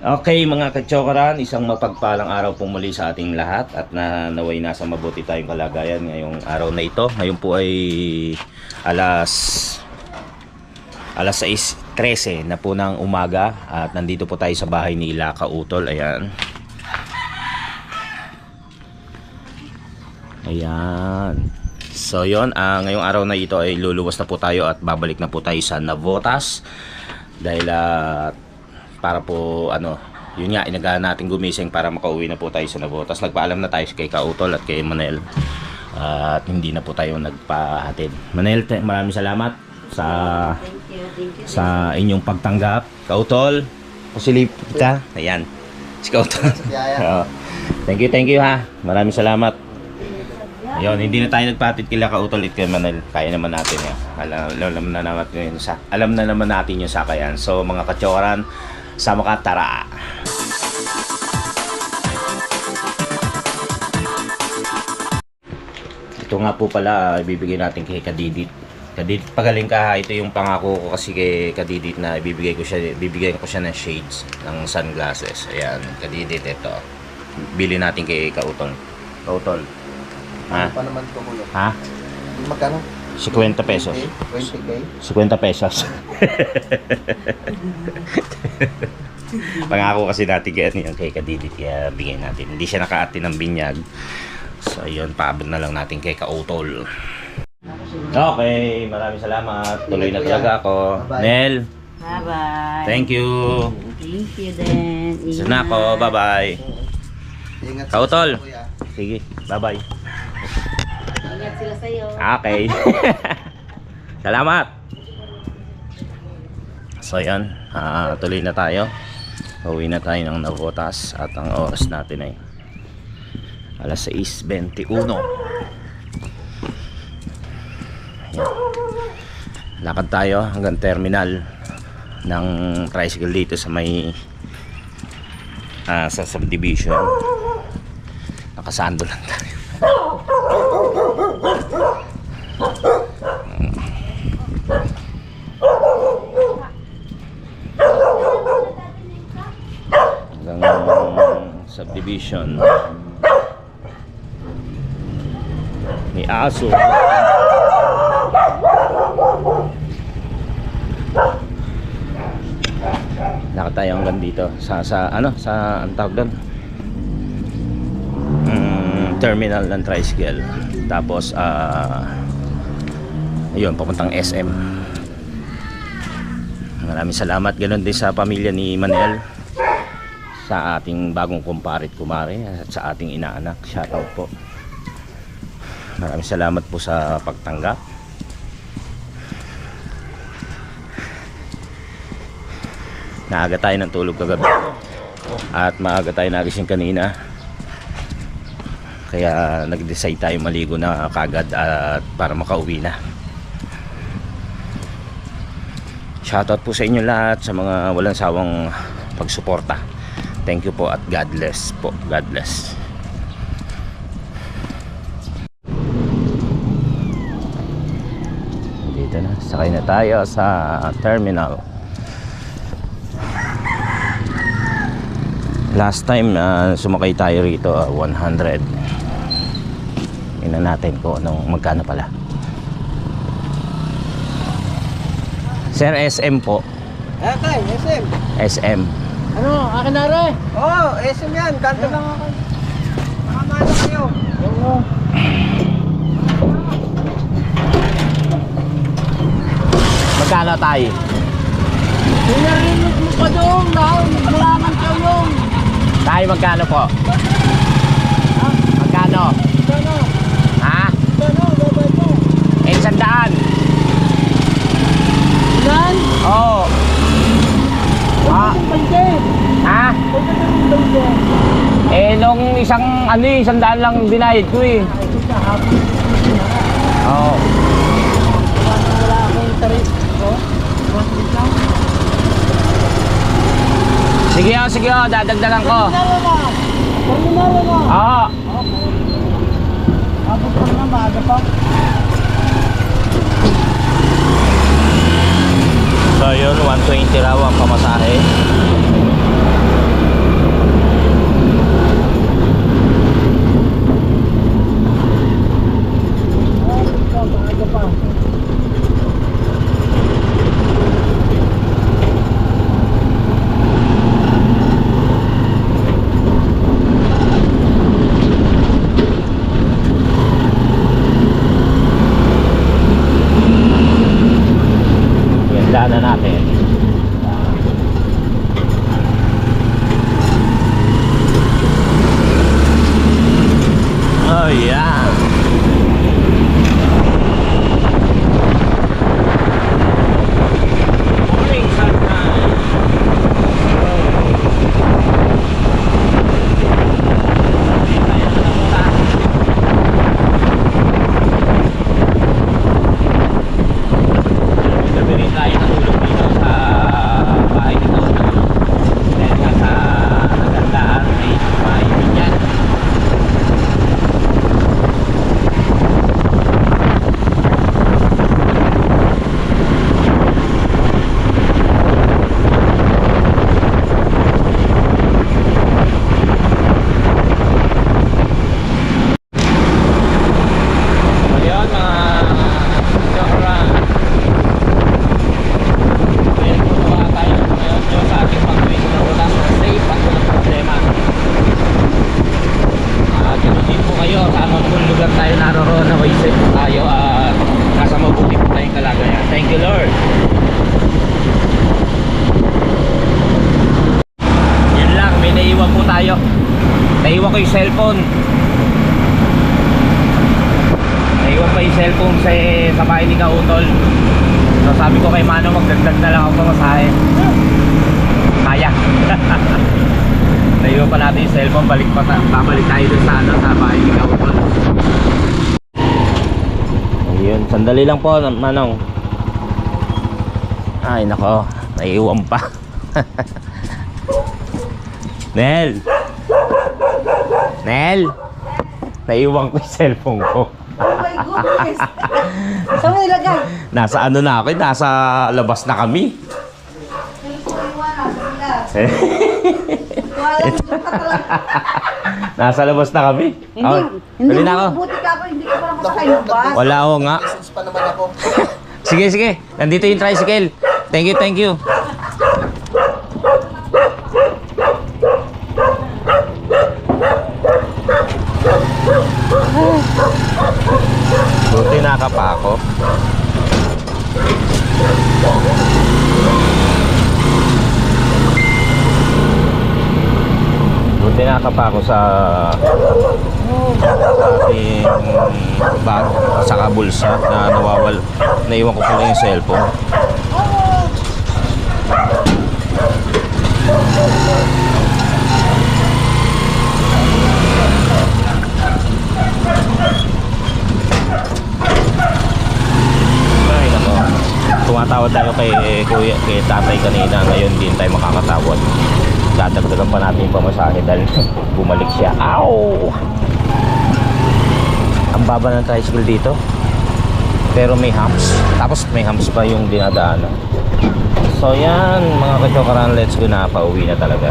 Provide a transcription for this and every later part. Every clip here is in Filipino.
Okay mga katsokaran, isang mapagpalang araw po muli sa ating lahat at naway nasa mabuti tayong kalagayan ngayong araw na ito. Ngayon po ay alas 6:13 na po ng umaga at nandito po tayo sa bahay ni Ilaka Utol. Ayan. Ayan. So yon, ngayong araw na ito ay luluwas na po tayo at babalik na po tayo sa Navotas dahil para po yun nga, inagaan natin gumising para makauwi na po tayo sa Navotas. Nagpaalam na tayo kay Kautol at kay Manel at hindi na po tayo nagpahatid. Manel, maraming salamat thank you. Sa inyong pagtanggap. Kautol, pasilip kita. Ayan, si Kautol. Thank you ha, maraming salamat. Ayun, hindi na tayo nagpahatid kila Kautol at kay Manel. Kaya naman natin yan. Alam na naman natin yung sakayan. So mga katsokaran, sama ka, tara! Ito nga po pala, ibibigay natin kay Kadidit. Kadidit, pagaling ka ha. Ito yung pangako ko kasi kay Kadidit na bibigyan ko siya ng shades, ng sunglasses. Ayan, Kadidit, ito. Bili natin kay Kautol. Kautol. Ha? Ano pa naman ito, kuya? Ha? Magkano? 50 pesos. 20K? 50 pesos. Pangako kasi natin kay Kadidit, kaya bigay natin. Hindi siya nakaati ng binyag. So yun, paabot na lang natin kay Kautol. Okay, maraming salamat. Tuloy na talaga ako. Nel, Bye-bye. thank you. Thank you din. Isa na ako, bye-bye. Ingat Kautol. sa kuya. Sige, bye-bye. Ingat sila sa'yo. Okay. Salamat. So yan, tuloy na tayo. Uwi na tayo ng Navotas at ang oras natin ay alas 6:21. Yan. Lakad tayo hanggang terminal ng tricycle dito sa may sa subdivision. Nakasando lang tayo. Hanggang subdivision may aso. Lakad tayo hanggang dito sa ang tawag doon, terminal ng tricycle. Tapos ayun, papuntang SM. Maraming salamat ganoon din sa pamilya ni Manel, sa ating bagong kumparit kumare at sa ating inaanak. Shoutout po. Maraming salamat po sa pagtanggap. Naaga tayo ng tulog kagabi at maaga tayo nagising kanina, kaya nag-decide tayo maligo na kagad at para makauwi na. Shoutout po sa inyo lahat, sa mga walang sawang pagsuporta. Thank you po at God bless po. God bless. Dito na, sakay na tayo sa terminal. Last time sumakay tayo rito 100. Tingnan natin kung magkano pala. Sir, SM po. Okay, SM. SM. Ano? Akin na rin. Oo, SM yan. Kanto lang ako. Nakamano kayo. Oo. Magkano tayo? Pinarinig mo pa doon. Malaman ka yung. Tayo magkano po? Magkano? Ano? Ha? Ano? Babay mo. 100. Ilan? Oo. Pwede. Ha? Pwede na rin pwede. Nung isang 100 lang binayad ko eh. Ito sa hapon. Oo. Wala akong tarik. Oh? Wait lang. Sige dadagdagan ko. Terminal na. Oo. Abot pa na, maaga pa. So yun, 120 raw ang pamasahe. po tayo. Naiwan ko yung cellphone. Naiwan pa yung cellphone sa bahay ni Kautol. So sabi ko kay Mano, magdagdag na lang ako pamasahe. Kaya. Naiwan pa natin yung cellphone. Babalik tayo dun sa, sa bahay ni Kautol. Ayun, sandali lang po, Manong. Ay nako, naiwan pa. Nel! Nel! Naiwan ko yung cellphone ko. Oh my goodness! Saan mo nilagay? Nasa ano na ako, nasa labas na kami. Nasa labas na kami. Hindi Dali na ako. buti ka pa, hindi ka pa nakasakay ng bus. Wala ako nga. Business pa naman ako. Sige, sige. Nandito yung tricycle. Thank you, thank you. Buti nakapa ako. Buti nakapa ako sa ating bag, saka bulsa na nawawal. Naiwan ko pala yung cellphone. Ay nako, tumatawad tayo kay kuya, kay tatay kanina. Ngayon din tayo makakatawad. Dadagdagan pa natin yung pamasahe dahil bumalik siya. Ow! Ang baba ng tricycle dito, pero may humps. Tapos may humps pa yung dinadaanan. So yan mga kachokaran, let's go na. Pauwi na talaga.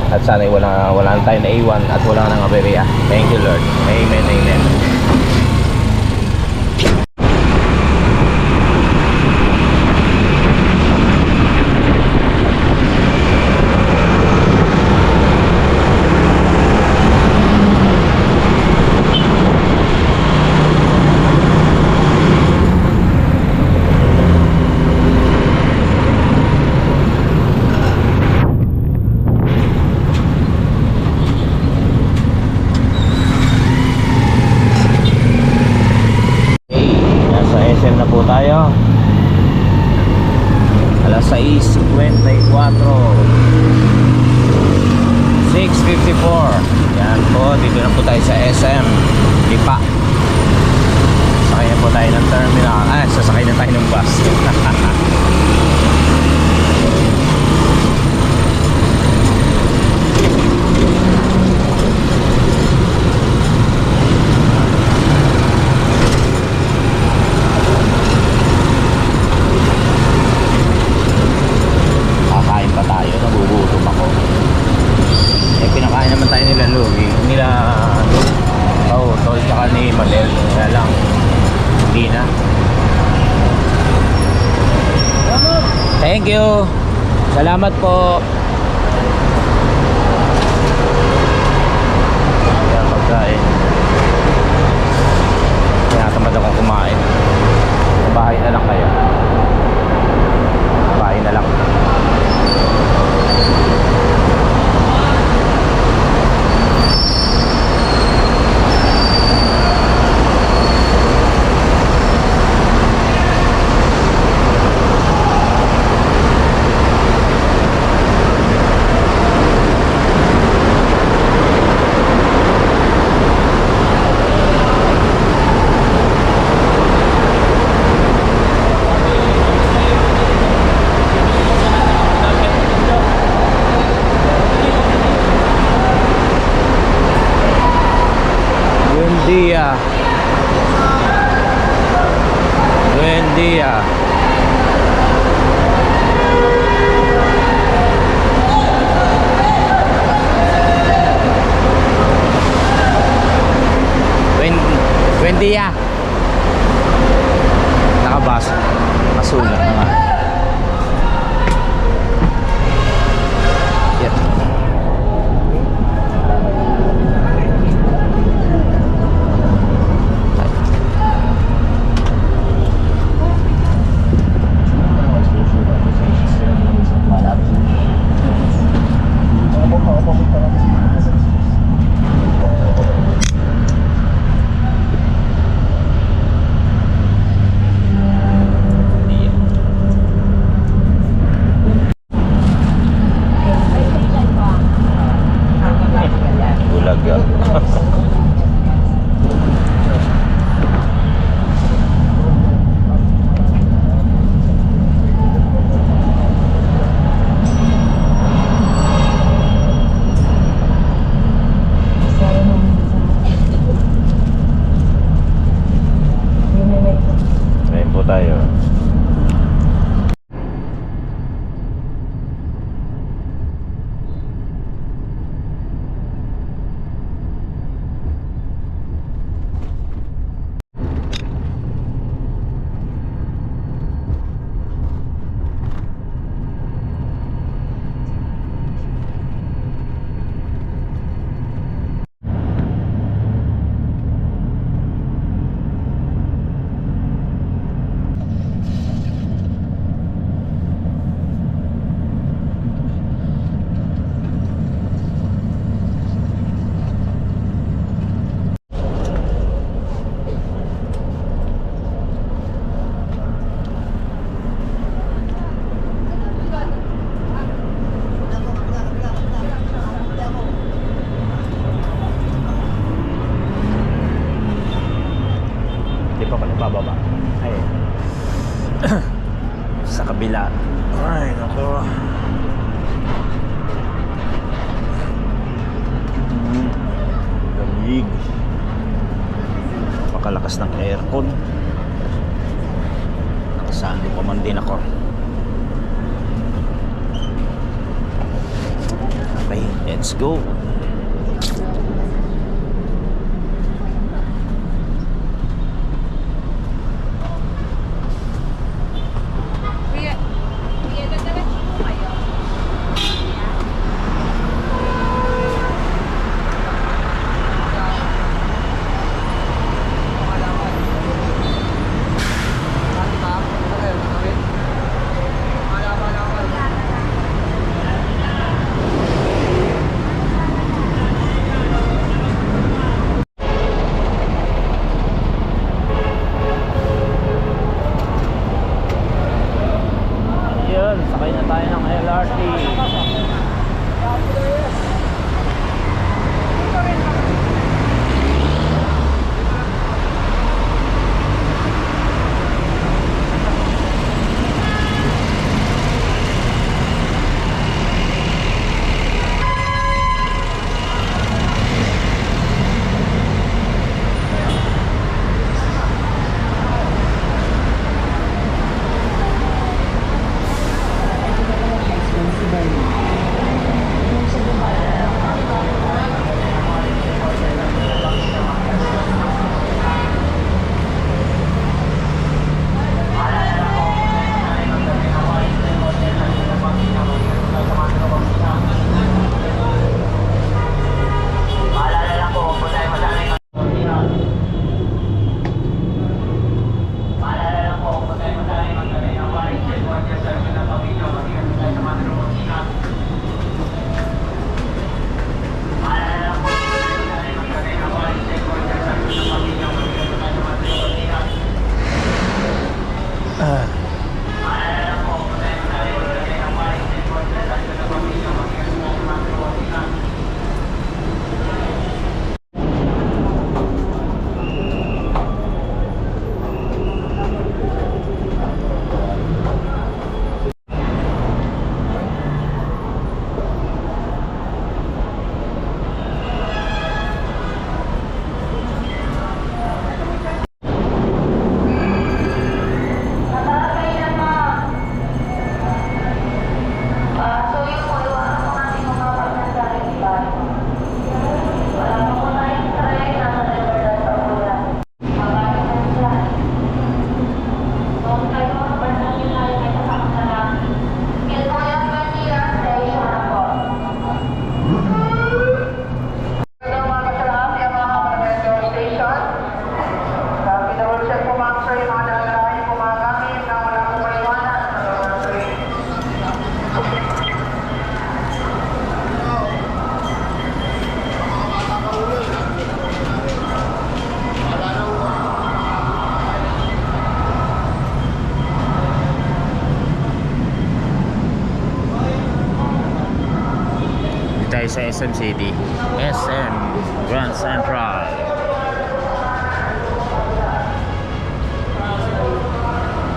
At sana'y wala na tayo naiwan at wala nang aberya. Thank you Lord. Amen, amen. Tayo alas 6:54 yan po, dito na po tayo sa SM Lipa. Sakay na po tayo ng terminal, sasakay na tayo ng bus. Thank you. Salamat po. Kaya pagkain. Kaya tamad akong kumain. Sa bahay na lang kaya. Sa bahay na lang. Buen día. Buen día. Nakabasa. Masulat na nga. Yep. napakalakas ng aircon. Nakasando pa man din ako. Okay, let's go. Yun, sakay na tayo ng LRT. Tayo sa SM City, SM Grand Central.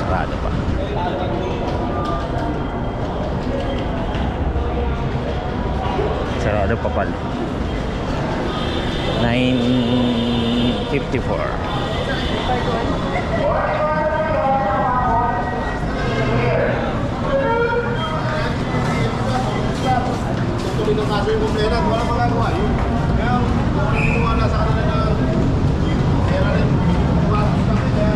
Sarado pa. Sarado pa pala. 9:54. Tuloy ng kaso yung kumplena, wala magagawa yun. Kaya, wala sa kanila na kaya na rin pumasok sa kanya.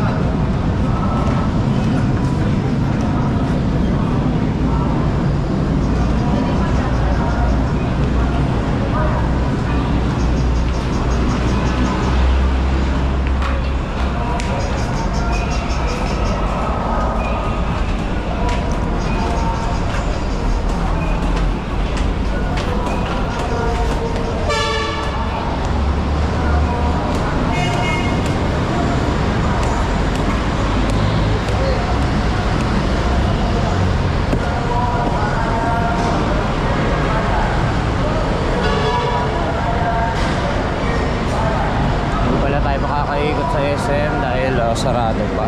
makakaikot sa SM dahil sarado pa.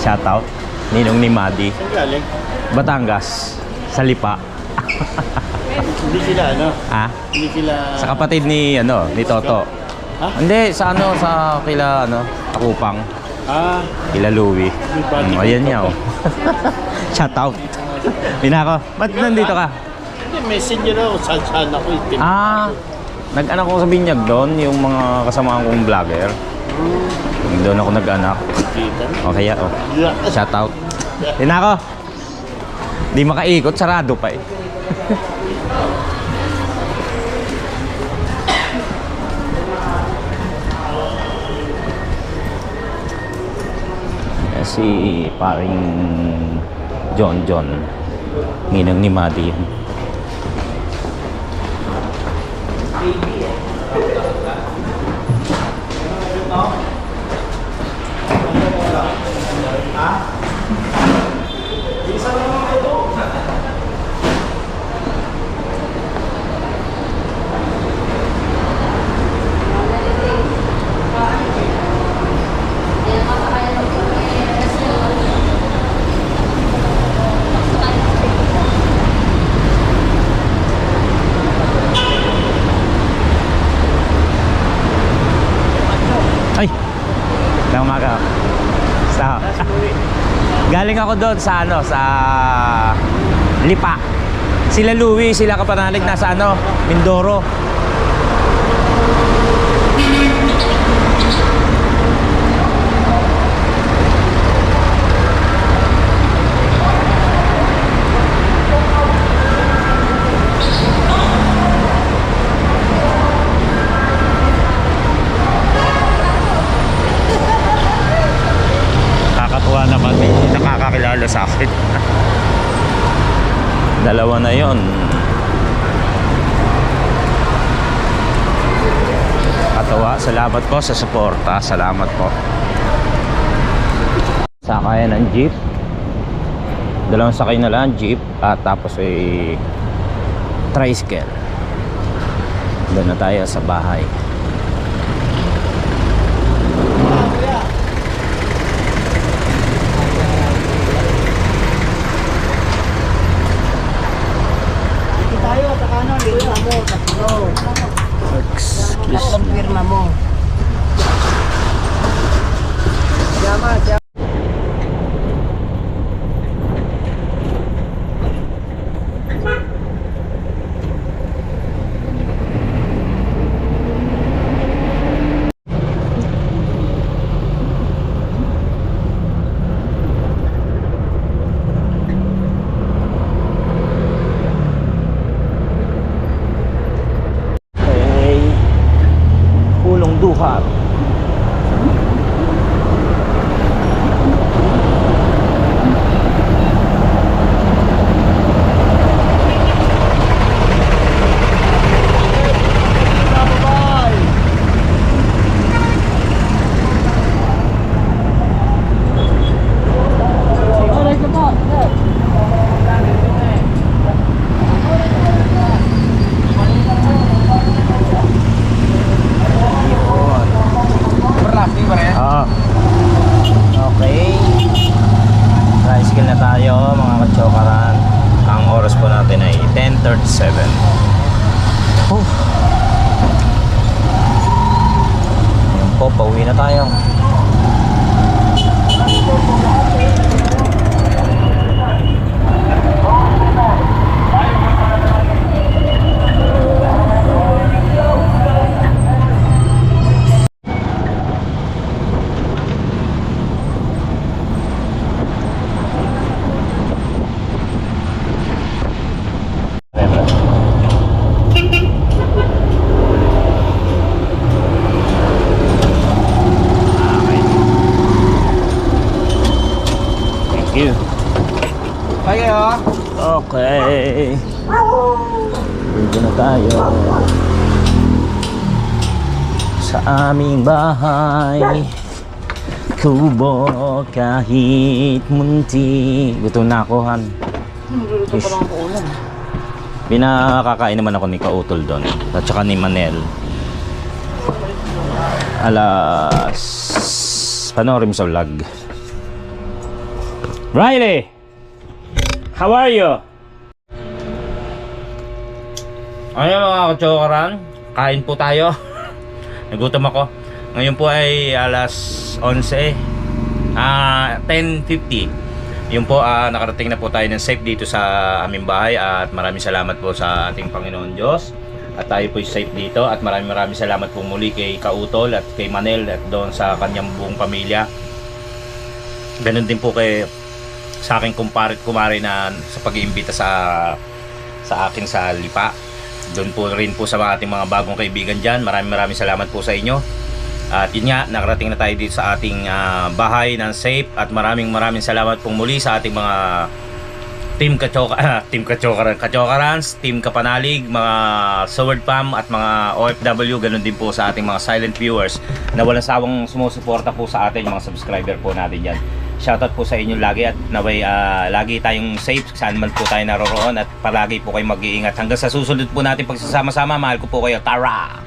Shoutout. Ninong ni Madi. Saan galing? Batangas. Sa Lipa. Hindi sila ano? Ah? Hindi sila... Sa kapatid ni ni Toto. Ha? Hindi, sa sa kila Akupang. Ah, Kila Louie. bati Ayan niya oh. Shoutout. Binako. Ba't nandito ka? hindi, messenger ako. Saan ako itim. Nag-anak ko sa Binyag doon, yung mga kasamahan kong vlogger. Doon ako nag-anak. Kita. Okay, oh. Yeah. Shoutout. Binako. Di makaikot, sarado pa eh. Si paring John ninang ni Madi yun. Ay! Lang umaga. Galing ako doon sa sa Lipa. Sila Louie, sila kapanalig nasa Mindoro. Kakatuwa naman, may nakakakilala sa akin. Dalawa na yon. Katawa, salamat po sa suporta. Salamat po. Sakayan ng jeep. Dalawang sakay na lang jeep at tapos ay tricycle. Doon na tayo sa bahay. Tayo, sa kanan, firma mo, tatlo. Tatlong firma mo. Siyama. Pulong Duhat. Okay. Tricycle na tayo mga kachokaran. Ang oras po natin ay 10:37. Ayan po, pauwi na tayo. You. Okay. Dito na tayo sa aming bahay. Kubo kahit munti. Gutom na ako, Han. Nagluto pa lang ako ulam. Pinakakain naman ako ni Kautol doon at saka ni Manel. Panoorin mo sa vlog. Riley, how are you? Ayun mga kachokaran, kain po tayo. Nagutom ako. Ngayon po ay alas 11, 10:50. Yun po, nakarating na po tayo ng safe dito sa aming bahay at maraming salamat po sa ating Panginoon Diyos. At tayo po safe dito at maraming salamat po muli kay Kautol at kay Manel at doon sa kanyang buong pamilya. Ganun din po kay sa aking kumare na sa pag-iimbita sa akin sa Lipa. Doon po rin po sa ating mga bagong kaibigan dyan. Maraming salamat po sa inyo. At yun nga, nakarating na tayo dito sa ating bahay ng safe. At maraming salamat pong muli sa ating mga Team Kachokarans, Team Kapanalig, mga Sword Fam at mga OFW. Ganun din po sa ating mga silent viewers na walang sawang sumusuporta po sa atin, yung mga subscriber po natin yan. Shoutout po sa inyo lagi at naway lagi tayong safe saan man po tayo naroroon at palagi po kayong mag-iingat. Hanggang sa susunod po natin pagsasama-sama. Mahal ko po kayo. Tara!